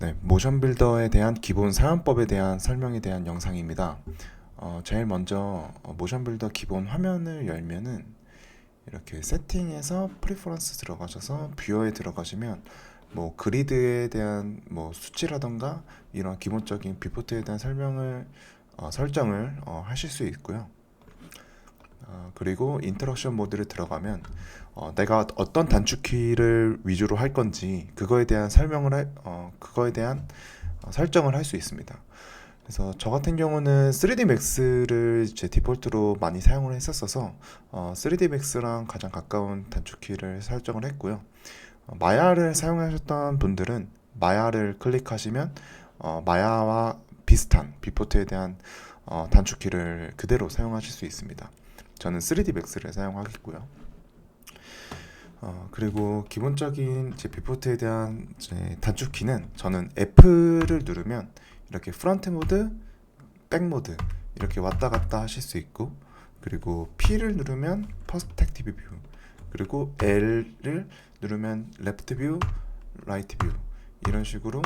네, 모션 빌더에 대한 기본 사용법에 대한 설명에 대한 영상입니다. 제일 먼저 모션 빌더 기본 화면을 열면은 이렇게 세팅에서 프리퍼런스 들어가셔서 뷰어에 들어가시면 뭐 그리드에 대한 뭐 수치라던가 이런 기본적인 뷰포트에 대한 설정을 하실 수 있고요. 그리고 인터랙션 모드를 들어가면 내가 어떤 단축키를 위주로 할 건지 그거에 대한 설정을 할 수 있습니다. 그래서 저 같은 경우는 3D Max를 제 디폴트로 많이 사용을 했었어서 3D Max랑 가장 가까운 단축키를 설정을 했고요. 마야를 사용하셨던 분들은 마야를 클릭하시면 마야와 비슷한 뷰포트에 대한 단축키를 그대로 사용하실 수 있습니다. 저는 3D Max를 사용하겠고요. 그리고 기본적인 제 뷰포트에 대한 제 단축키는 저는 F를 누르면 이렇게 프론트 모드, 백 모드 이렇게 왔다 갔다 하실 수 있고, 그리고 P를 누르면 퍼스펙티브 뷰, 그리고 L을 누르면 레프트 뷰, 라이트 뷰 이런 식으로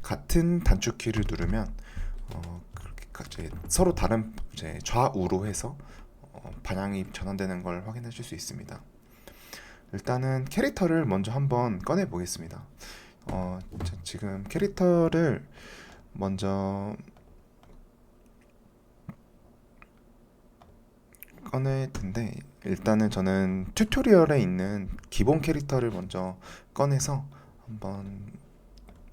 같은 단축키를 누르면 그렇게 서로 다른 좌우로 해서 방향이 전환되는 걸 확인하실 수 있습니다. 일단은 캐릭터를 먼저 한번 꺼내 보겠습니다. 지금 캐릭터를 먼저 꺼낼 텐데, 일단은 저는 튜토리얼에 있는 기본 캐릭터를 먼저 꺼내서 한번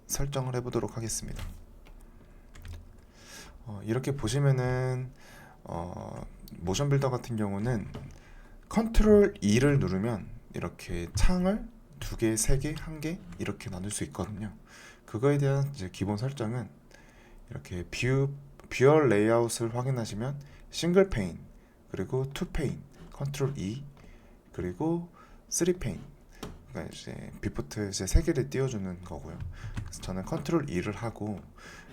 설정을 해보도록 하겠습니다. 이렇게 보시면은 모션 빌더 같은 경우는 컨트롤 E를 누르면 이렇게 창을 2개, 3개, 1개 이렇게 나눌 수 있거든요. 그거에 대한 이제 기본 설정은 이렇게 뷰어 레이아웃을 확인하시면 싱글 페인, 그리고 투 페인, 컨트롤 E, 그리고 3 페인, 그러니까 이제 뷰포트 이제 3개를 띄워주는 거고요. 그래서 저는 컨트롤 E를 하고,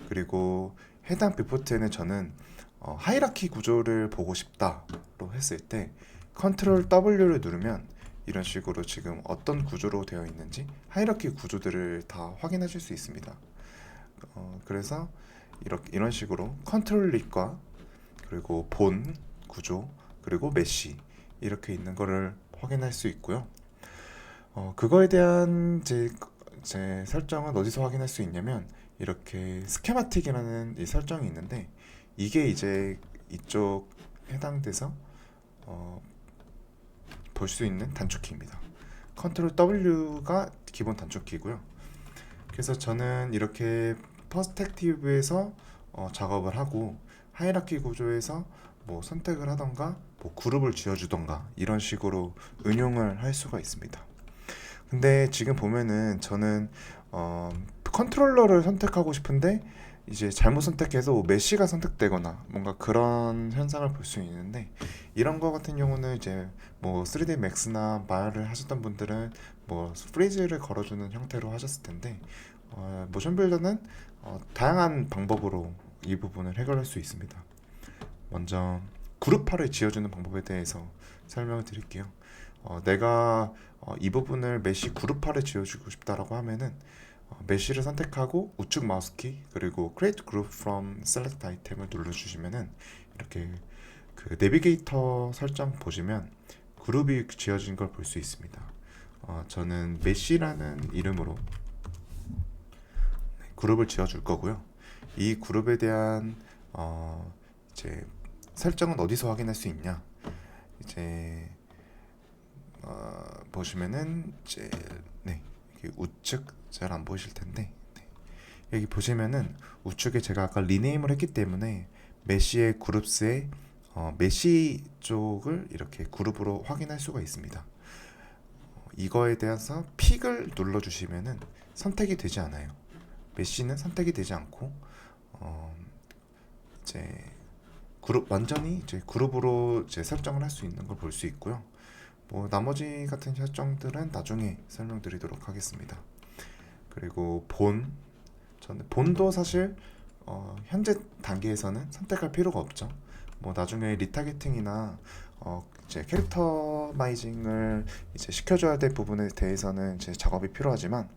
그리고 해당 뷰포트에는 저는 하이라키 구조를 보고 싶다로 했을 때 컨트롤 W를 누르면 이런 식으로 지금 어떤 구조로 되어 있는지 하이라키 구조들을 다 확인하실 수 있습니다. 그래서 이런 식으로 컨트롤 릭과 그리고 본 구조, 그리고 메시 이렇게 있는 거를 확인할 수 있고요. 그거에 대한 제 설정은 어디서 확인할 수 있냐면 이렇게 스케마틱이라는 이 설정이 있는데, 이게 이제 이쪽 해당돼서 볼 수 있는 단축키입니다. 컨트롤 W가 기본 단축키고요. 그래서 저는 이렇게 퍼스펙티브에서 작업을 하고, 하이라키 구조에서 뭐 선택을 하던가 뭐 그룹을 지어주던가 이런 식으로 응용을 할 수가 있습니다. 근데 지금 보면은 저는 컨트롤러를 선택하고 싶은데 이제 잘못 선택해서 메시가 선택되거나 뭔가 그런 현상을 볼 수 있는데, 이런 거 같은 경우는 이제 뭐 3D Max나 마야를 하셨던 분들은 뭐 프리즈를 걸어주는 형태로 하셨을 텐데, 모션 빌더는 다양한 방법으로 이 부분을 해결할 수 있습니다. 먼저 그룹화를 지어주는 방법에 대해서 설명을 드릴게요. 내가 이 부분을 메시 그룹화를 지어주고 싶다라고 하면은 메시를 선택하고 우측 마우스키 그리고 Create Group from Select Item을 눌러주시면은 이렇게 그 내비게이터 설정 보시면 그룹이 지어진 걸 볼 수 있습니다. 저는 메시라는 이름으로 그룹을 지어줄 거고요. 이 그룹에 대한 이제 설정은 어디서 확인할 수 있냐? 이제 보시면은 이제 우측 잘 안 보이실 텐데, 여기 보시면은 우측에 제가 아까 리네임을 했기 때문에 메시의 그룹스에 메시 쪽을 이렇게 그룹으로 확인할 수가 있습니다. 이거에 대해서 픽을 눌러주시면은 선택이 되지 않아요. 메시는 선택이 되지 않고 이제 완전히 이제 그룹으로 이제 설정을 할 수 있는 걸 볼 수 있고요. 뭐 나머지 같은 설정들은 나중에 설명드리도록 하겠습니다. 그리고 저는 본도 사실 현재 단계에서는 선택할 필요가 없죠. 뭐 나중에 리타겟팅이나 이제 캐릭터마이징을 이제 시켜줘야 될 부분에 대해서는 이제 작업이 필요하지만,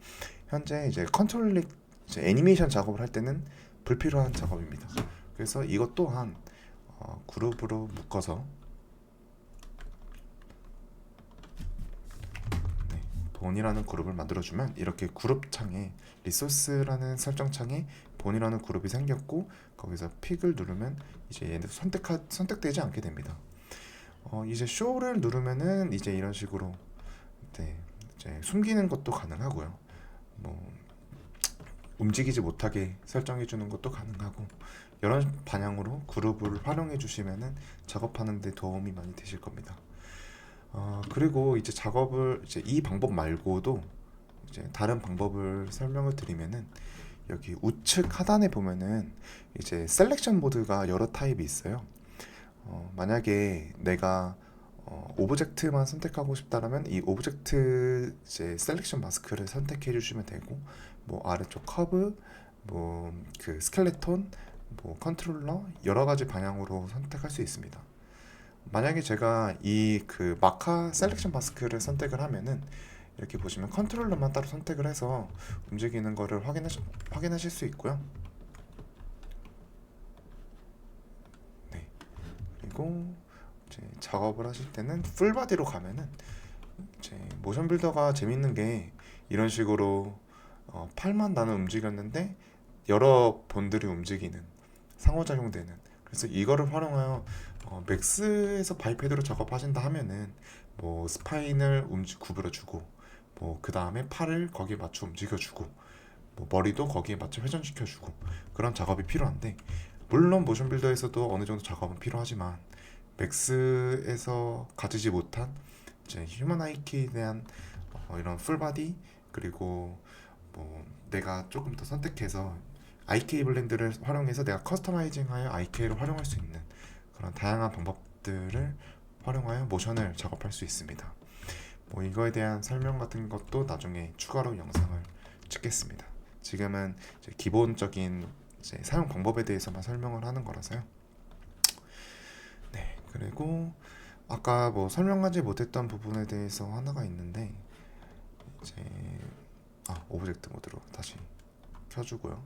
현재 이제 컨트롤링 이제 애니메이션 작업을 할 때는 불필요한 작업입니다. 그래서 이것 또한 그룹으로 묶어서 본이라는 그룹을 만들어주면 이렇게 그룹 창에 리소스라는 설정 창에 본이라는 그룹이 생겼고 거기서 픽을 누르면 이제 얘는 선택되지 않게 됩니다. 이제 쇼를 누르면은 이제 이런 식으로 네, 이제 숨기는 것도 가능하고요. 뭐 움직이지 못하게 설정해 주는 것도 가능하고 이런 방향으로 그룹을 활용해 주시면은 작업하는 데 도움이 많이 되실 겁니다. 그리고 이제 작업을 이제 이 방법 말고도 이제 다른 방법을 설명을 드리면은 여기 우측 하단에 보면은 이제 셀렉션 모드가 여러 타입이 있어요. 만약에 내가 오브젝트만 선택하고 싶다라면 이 오브젝트 이제 셀렉션 마스크를 선택해 주시면 되고 뭐 아래쪽 커브 뭐 그 스켈레톤 뭐 컨트롤러 여러 가지 방향으로 선택할 수 있습니다. 만약에 제가 이 그 마카 셀렉션 마스크를 선택을 하면은 이렇게 보시면 컨트롤러만 따로 선택을 해서 움직이는 거를 확인하실 수 있고요. 네. 그리고 이제 작업을 하실 때는 풀바디로 가면은 이제 모션 빌더가 재밌는 게 이런 식으로 팔만 나는 움직였는데 여러 본들이 움직이는 상호작용되는 그래서 이거를 활용하여 맥스에서 바이패드로 작업하신다 하면은 뭐 스파인을 구부려주고 뭐 그 다음에 팔을 거기에 맞춰 움직여주고 뭐 머리도 거기에 맞춰 회전시켜주고 그런 작업이 필요한데 물론 모션 빌더에서도 어느 정도 작업은 필요하지만 맥스에서 가지지 못한 이제 휴먼 아이키에 대한 이런 풀바디 그리고 뭐 내가 조금 더 선택해서 IK 블렌드를 활용해서 내가 커스터마이징하여 IK를 활용할 수 있는 그런 다양한 방법들을 활용하여 모션을 작업할 수 있습니다. 뭐 이거에 대한 설명 같은 것도 나중에 추가로 영상을 찍겠습니다. 지금은 이제 기본적인 이제 사용 방법에 대해서만 설명을 하는 거라서요. 네, 그리고 아까 뭐 설명하지 못했던 부분에 대해서 하나가 있는데 이제 오브젝트 모드로 다시 켜주고요.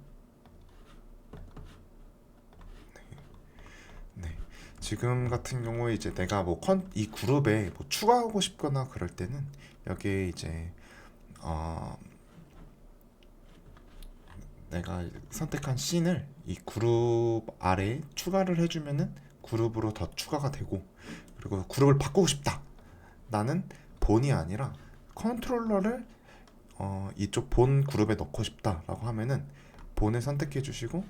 네. 지금 같은 경우에 이제 내가 뭐 이 그룹에 뭐 추가하고 싶거나 그럴 때는 여기에 이제 내가 선택한 씬을 이 그룹 아래에 추가를 해주면은 그룹으로 더 추가가 되고 그리고 그룹을 바꾸고 싶다. 나는 본이 아니라 컨트롤러를 이쪽 본 그룹에 넣고 싶다라고 하면은 본을 선택해 주시고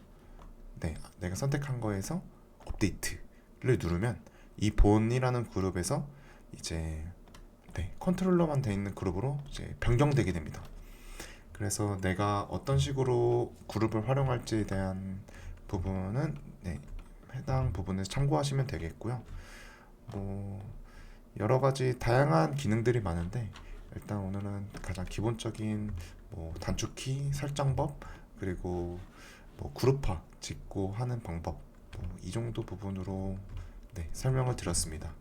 네, 내가 선택한 거에서 업데이트를 누르면 이 본이라는 그룹에서 이제 네, 컨트롤러만 돼 있는 그룹으로 이제 변경되게 됩니다. 그래서 내가 어떤 식으로 그룹을 활용할지에 대한 부분은 네, 해당 부분을 참고하시면 되겠고요. 뭐 여러 가지 다양한 기능들이 많은데 일단 오늘은 가장 기본적인 뭐 단축키 설정법 그리고 뭐 그룹화 짓고 하는 방법 이 정도 부분으로 네, 설명을 드렸습니다.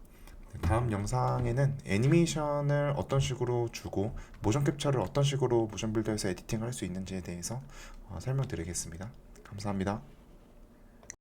다음 영상에는 애니메이션을 어떤 식으로 주고 모션 캡처를 어떤 식으로 모션 빌더에서 에디팅을 할 수 있는지에 대해서 설명드리겠습니다. 감사합니다.